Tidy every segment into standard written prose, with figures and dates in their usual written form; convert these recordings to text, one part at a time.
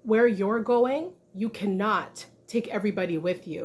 where you're going, you cannot take everybody with you.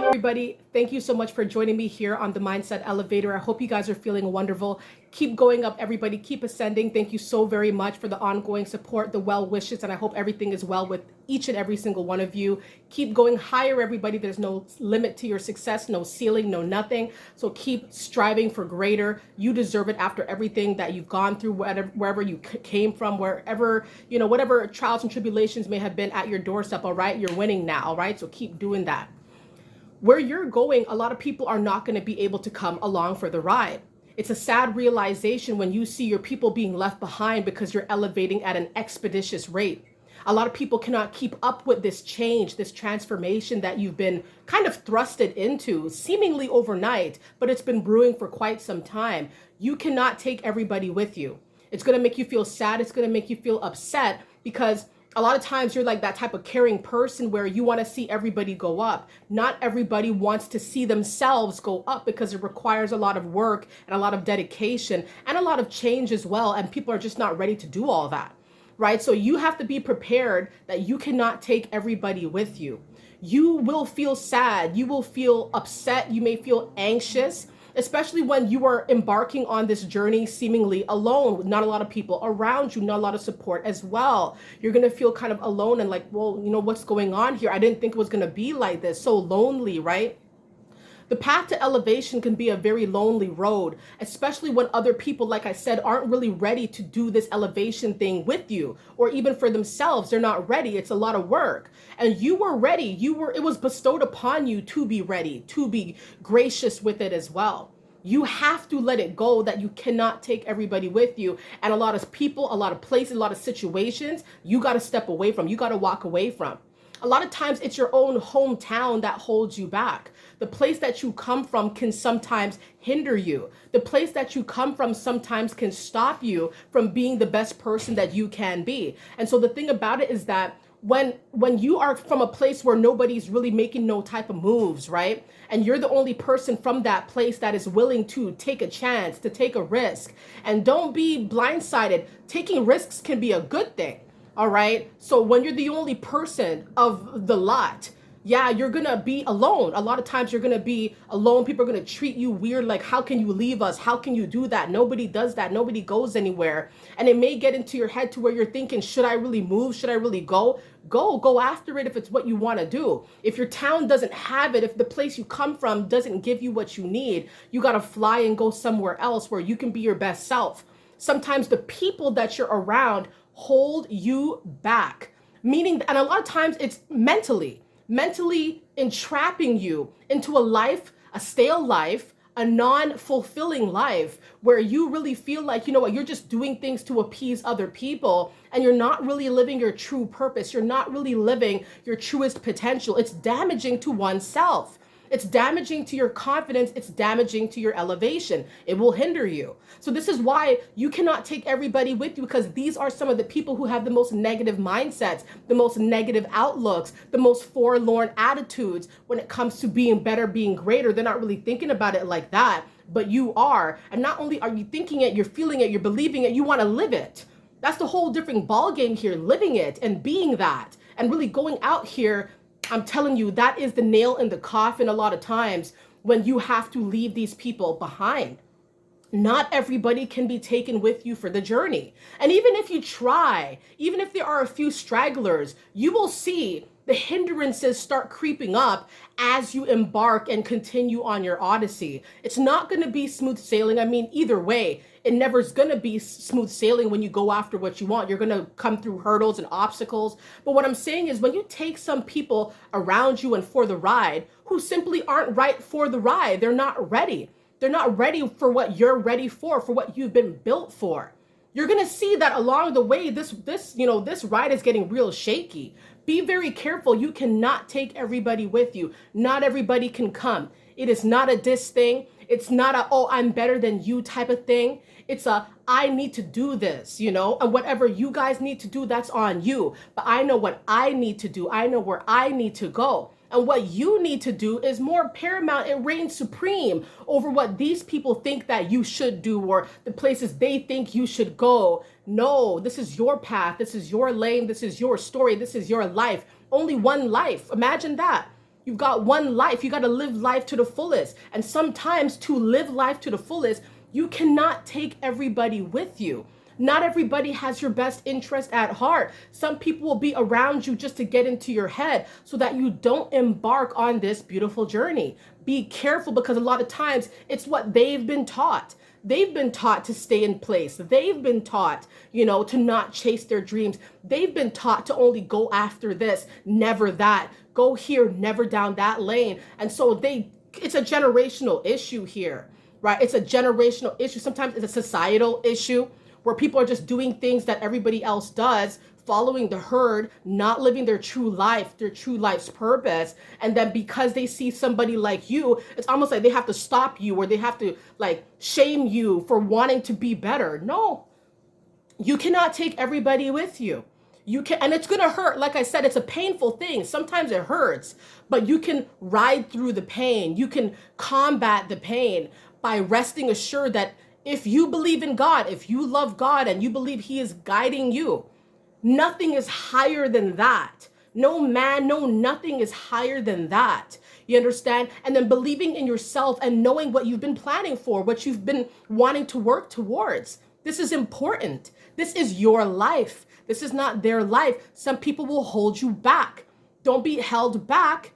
Everybody, thank you so much for joining me here on the Mindset Elevator. I hope you guys are feeling wonderful. Keep going up, everybody. Keep ascending. Thank you so very much for the ongoing support, the well wishes, and I hope everything is well with each and every single one of you. Keep going higher, everybody. There's no limit to your success, no ceiling, no nothing. So keep striving for greater. You deserve it after everything that you've gone through, wherever you came from, wherever, whatever trials and tribulations may have been at your doorstep, all right? You're winning now, all right? So keep doing that. Where you're going, a lot of people are not going to be able to come along for the ride. It's a sad realization when you see your people being left behind because you're elevating at an expeditious rate. A lot of people cannot keep up with this change, this transformation that you've been kind of thrusted into, seemingly overnight, but it's been brewing for quite some time. You cannot take everybody with you. It's going to make you feel sad. It's going to make you feel upset because a lot of times you're like that type of caring person where you want to see everybody go up. Not everybody wants to see themselves go up because it requires a lot of work and a lot of dedication and a lot of change as well. And people are just not ready to do all that, right? So you have to be prepared that you cannot take everybody with you. You will feel sad. You will feel upset. You may feel anxious, especially when you are embarking on this journey seemingly alone, with not a lot of people around you, not a lot of support as well. You're going to feel kind of alone and like, well, what's going on here? I didn't think it was going to be like this. So lonely, right? The path to elevation can be a very lonely road, especially when other people, like I said, aren't really ready to do this elevation thing with you, or even for themselves. They're not ready. It's a lot of work. And you were ready. It was bestowed upon you to be ready, to be gracious with it as well. You have to let it go that you cannot take everybody with you. And a lot of people, a lot of places, a lot of situations, you got to step away from, you got to walk away from. A lot of times it's your own hometown that holds you back. The place that you come from can sometimes hinder you. The place that you come from sometimes can stop you from being the best person that you can be. And so the thing about it is that when you are from a place where nobody's really making no type of moves, right? And you're the only person from that place that is willing to take a chance, to take a risk. And don't be blindsided. Taking risks can be a good thing. All right. So when you're the only person of the lot, yeah, you're going to be alone. A lot of times you're going to be alone. People are going to treat you weird. Like, how can you leave us? How can you do that? Nobody does that. Nobody goes anywhere. And it may get into your head to where you're thinking, should I really move? Should I really go? Go after it if it's what you want to do. If your town doesn't have it, if the place you come from doesn't give you what you need, you got to fly and go somewhere else where you can be your best self. Sometimes the people that you're around hold you back, meaning, and a lot of times it's mentally entrapping you into a life, a stale life, a non-fulfilling life where you really feel like, you're just doing things to appease other people and you're not really living your true purpose. You're not really living your truest potential. It's damaging to oneself. It's damaging to your confidence. It's damaging to your elevation. It will hinder you. So this is why you cannot take everybody with you, because these are some of the people who have the most negative mindsets, the most negative outlooks, the most forlorn attitudes when it comes to being better, being greater. They're not really thinking about it like that, but you are. And not only are you thinking it, you're feeling it, you're believing it, you want to live it. That's the whole different ball game here, living it and being that and really going out here. I'm telling you, that is the nail in the coffin a lot of times when you have to leave these people behind. Not everybody can be taken with you for the journey. And even if you try, even if there are a few stragglers, you will see the hindrances start creeping up as you embark and continue on your odyssey. It's not going to be smooth sailing. I mean, either way, it never is going to be smooth sailing when you go after what you want. You're going to come through hurdles and obstacles. But what I'm saying is when you take some people around you and for the ride who simply aren't right for the ride, they're not ready. They're not ready for what you're ready for what you've been built for. You're going to see that along the way, this ride is getting real shaky. Be very careful. You cannot take everybody with you. Not everybody can come. It is not a diss thing. It's not a, oh, I'm better than you type of thing. It's a, I need to do this, and whatever you guys need to do, that's on you. But I know what I need to do. I know where I need to go. And what you need to do is more paramount and reign supreme over what these people think that you should do or the places they think you should go. No, this is your path. This is your lane. This is your story. This is your life. Only one life. Imagine that. You've got one life. You got to live life to the fullest. And sometimes to live life to the fullest, you cannot take everybody with you. Not everybody has your best interest at heart. Some people will be around you just to get into your head so that you don't embark on this beautiful journey. Be careful, because a lot of times it's what they've been taught. They've been taught to stay in place. They've been taught, to not chase their dreams. They've been taught to only go after this, never that. Go here, never down that lane. And so it's a generational issue here, right? It's a generational issue. Sometimes it's a societal issue where people are just doing things that everybody else does, following the herd, not living their true life, their true life's purpose. And then because they see somebody like you, it's almost like they have to stop you, or they have to shame you for wanting to be better. No, you cannot take everybody with you. You can, and it's gonna hurt. Like I said, it's a painful thing. Sometimes it hurts, but you can ride through the pain. You can combat the pain by resting assured that if you believe in God, if you love God and you believe He is guiding you, nothing is higher than that. No man, no nothing is higher than that. You understand? And then believing in yourself and knowing what you've been planning for, what you've been wanting to work towards. This is important. This is your life. This is not their life. Some people will hold you back. Don't be held back.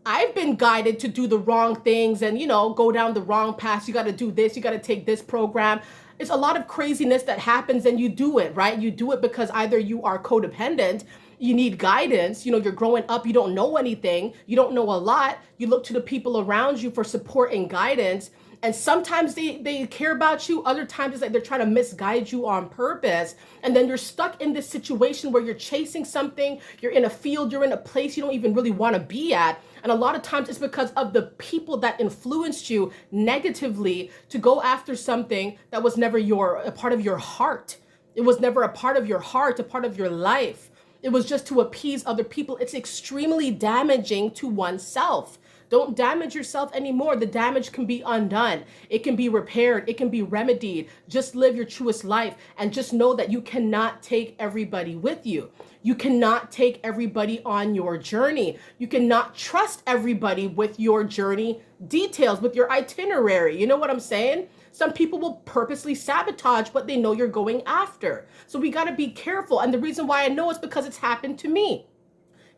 I've been guided to do the wrong things and, go down the wrong path. You got to do this. You got to take this program. It's a lot of craziness that happens and you do it, right? You do it because either you are codependent, you need guidance, you're growing up, you don't know anything, you don't know a lot. You look to the people around you for support and guidance. And sometimes they care about you. Other times it's like they're trying to misguide you on purpose. And then you're stuck in this situation where you're chasing something. You're in a field, you're in a place you don't even really want to be at. And a lot of times it's because of the people that influenced you negatively to go after something that was never a part of your heart. It was never a part of your heart, a part of your life. It was just to appease other people. It's extremely damaging to oneself. Don't damage yourself anymore. The damage can be undone. It can be repaired. It can be remedied. Just live your truest life and just know that you cannot take everybody with you. You cannot take everybody on your journey. You cannot trust everybody with your journey details, with your itinerary. You know what I'm saying? Some people will purposely sabotage what they know you're going after. So we got to be careful. And the reason why I know is because it's happened to me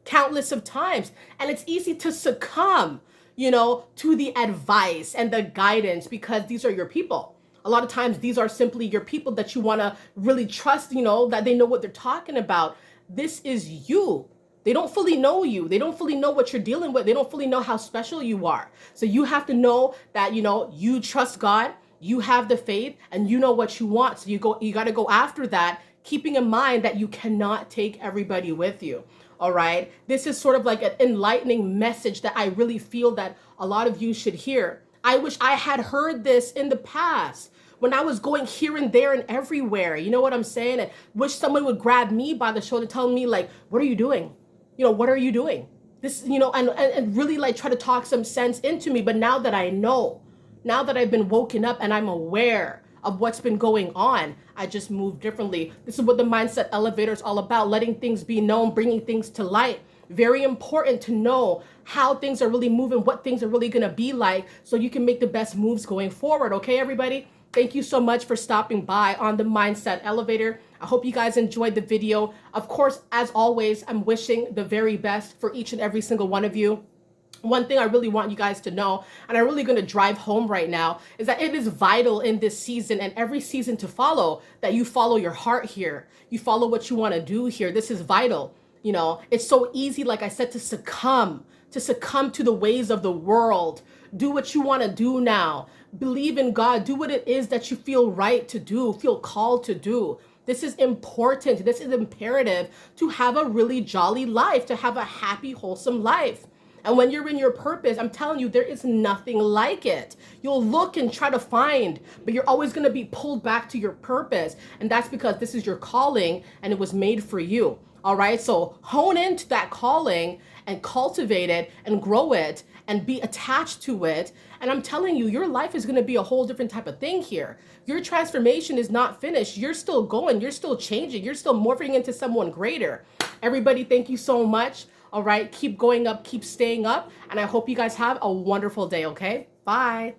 countless of times. And it's easy to succumb, to the advice and the guidance because these are your people. A lot of times these are simply your people that you want to really trust, that they know what they're talking about. This is you. They don't fully know you. They don't fully know what you're dealing with. They don't fully know how special you are. So you have to know that, you trust God, you have the faith, and you know what you want. So you got to go after that, keeping in mind that you cannot take everybody with you. All right. This is sort of like an enlightening message that I really feel that a lot of you should hear. I wish I had heard this in the past when I was going here and there and everywhere. You know what I'm saying? And wish someone would grab me by the shoulder, tell me what are you doing? What are you doing? This, and really try to talk some sense into me. But now that I know, now that I've been woken up and I'm aware of what's been going on, I just move differently. This is what the Mindset Elevator is all about, letting things be known, bringing things to light. Very important to know how things are really moving, what things are really going to be like, so you can make the best moves going forward. Okay, everybody? Thank you so much for stopping by on the Mindset Elevator. I hope you guys enjoyed the video. Of course, as always, I'm wishing the very best for each and every single one of you. One thing I really want you guys to know, and I'm really going to drive home right now, is that it is vital in this season and every season to follow that you follow your heart here. You follow what you want to do here. This is vital. It's so easy, like I said, to succumb to the ways of the world. Do what you want to do now. Believe in God. Do what it is that you feel right to do, feel called to do. This is important. This is imperative to have a really jolly life, to have a happy, wholesome life. And when you're in your purpose, I'm telling you, there is nothing like it. You'll look and try to find, but you're always going to be pulled back to your purpose. And that's because this is your calling and it was made for you. All right. So hone into that calling and cultivate it and grow it and be attached to it. And I'm telling you, your life is going to be a whole different type of thing here. Your transformation is not finished. You're still going. You're still changing. You're still morphing into someone greater. Everybody, thank you so much. All right. Keep going up, keep staying up. And I hope you guys have a wonderful day. Okay. Bye.